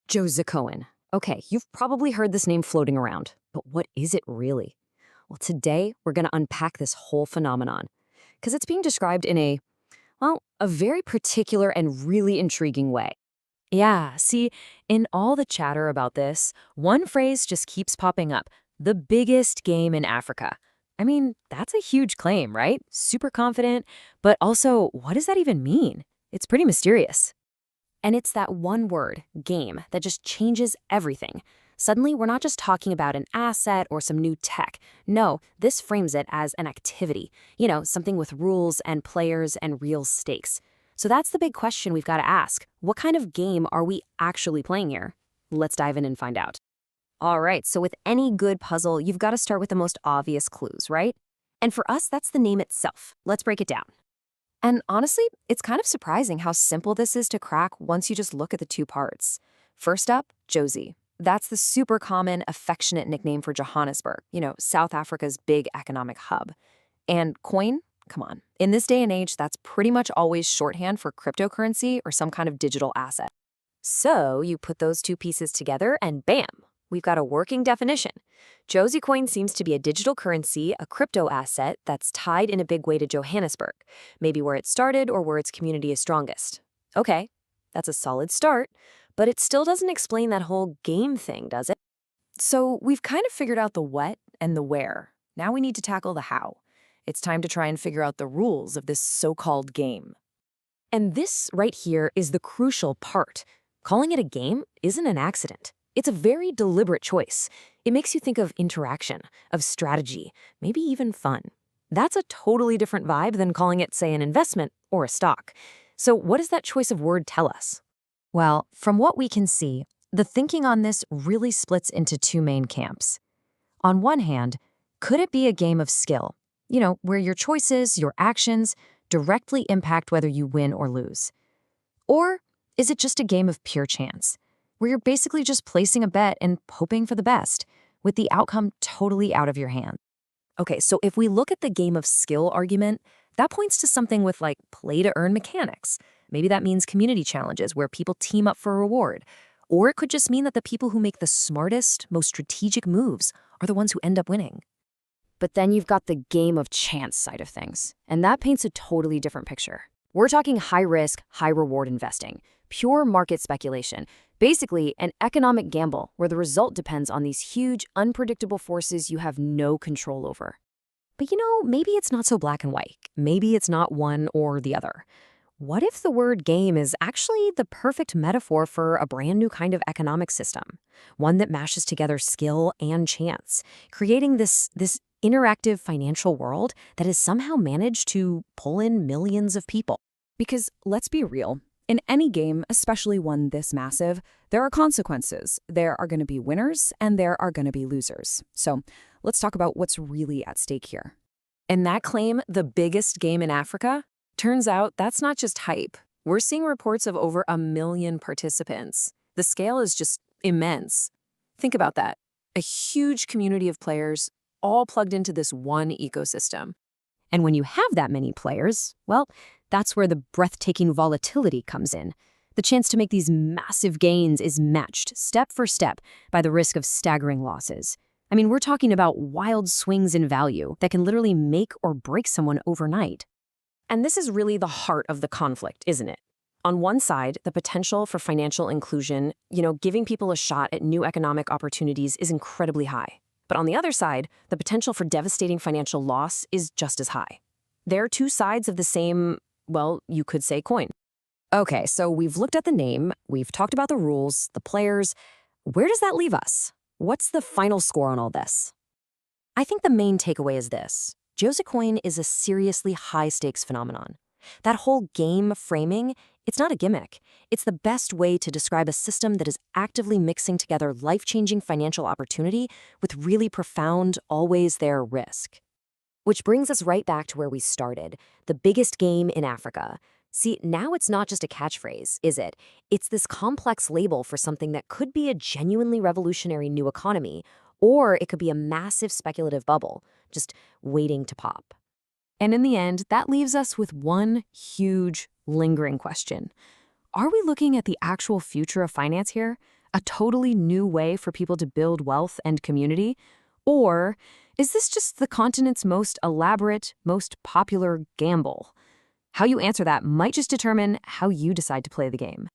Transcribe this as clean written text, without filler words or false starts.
Jozicoin. Okay, you've probably heard this name floating around, but what is it really? Well, today we're going to unpack this whole phenomenon because it's being described in a very particular and really intriguing way. Yeah, see, in all the chatter about this, one phrase just keeps popping up: the biggest game in Africa. I mean, that's a huge claim, right? Super confident, but also, what does that even mean? It's pretty mysterious. And it's that one word, game, that just changes everything. Suddenly, we're not just talking about an asset or some new tech. No, this frames it as an activity. Something with rules and players and real stakes. So that's the big question we've got to ask. What kind of game are we actually playing here? Let's dive in and find out. All right, so with any good puzzle, you've got to start with the most obvious clues, right? And for us, that's the name itself. Let's break it down. And honestly, it's kind of surprising how simple this is to crack once you just look at the two parts. First up, Josie. That's the super common, affectionate nickname for Johannesburg, South Africa's big economic hub. And coin? Come on. In this day and age, that's pretty much always shorthand for cryptocurrency or some kind of digital asset. So you put those two pieces together and bam, we've got a working definition. Jozicoin seems to be a digital currency, a crypto asset that's tied in a big way to Johannesburg, maybe where it started or where its community is strongest. Okay, that's a solid start, but it still doesn't explain that whole game thing, does it? So we've kind of figured out the what and the where. Now we need to tackle the how. It's time to try and figure out the rules of this so-called game. And this right here is the crucial part. Calling it a game isn't an accident. It's a very deliberate choice. It makes you think of interaction, of strategy, maybe even fun. That's a totally different vibe than calling it, say, an investment or a stock. So what does that choice of word tell us? Well, from what we can see, the thinking on this really splits into two main camps. On one hand, could it be a game of skill? Where your choices, your actions, directly impact whether you win or lose. Or is it just a game of pure chance, where you're basically just placing a bet and hoping for the best, with the outcome totally out of your hands? Okay, so if we look at the game of skill argument, that points to something with like play-to-earn mechanics. Maybe that means community challenges where people team up for a reward. Or it could just mean that the people who make the smartest, most strategic moves are the ones who end up winning. But then you've got the game of chance side of things, and that paints a totally different picture. We're talking high-risk, high-reward investing, pure market speculation, basically an economic gamble where the result depends on these huge, unpredictable forces you have no control over. But maybe it's not so black and white. Maybe it's not one or the other. What if the word game is actually the perfect metaphor for a brand new kind of economic system? One that mashes together skill and chance, creating this interactive financial world that has somehow managed to pull in millions of people. Because let's be real, in any game, especially one this massive, there are consequences. There are going to be winners and there are going to be losers. So let's talk about what's really at stake here. And that claim, the biggest game in Africa, turns out that's not just hype. We're seeing reports of over 1 million participants. The scale is just immense. Think about that. A huge community of players all plugged into this one ecosystem. And when you have that many players, well, that's where the breathtaking volatility comes in. The chance to make these massive gains is matched step for step by the risk of staggering losses. I mean, we're talking about wild swings in value that can literally make or break someone overnight. And this is really the heart of the conflict, isn't it? On one side, the potential for financial inclusion, giving people a shot at new economic opportunities is incredibly high. But on the other side, the potential for devastating financial loss is just as high. They're two sides of the same, well, you could say coin. Okay, so we've looked at the name, we've talked about the rules, the players. Where does that leave us? What's the final score on all this? I think the main takeaway is this. Jozicoin is a seriously high-stakes phenomenon. That whole game framing, it's not a gimmick. It's the best way to describe a system that is actively mixing together life-changing financial opportunity with really profound, always-there risk. Which brings us right back to where we started, the biggest game in Africa. See, now it's not just a catchphrase, is it? It's this complex label for something that could be a genuinely revolutionary new economy, or it could be a massive speculative bubble, just waiting to pop. And in the end, that leaves us with one huge, lingering question. Are we looking at the actual future of finance here? a totally new way for people to build wealth and community? Or is this just the continent's most elaborate, most popular gamble? How you answer that might just determine how you decide to play the game.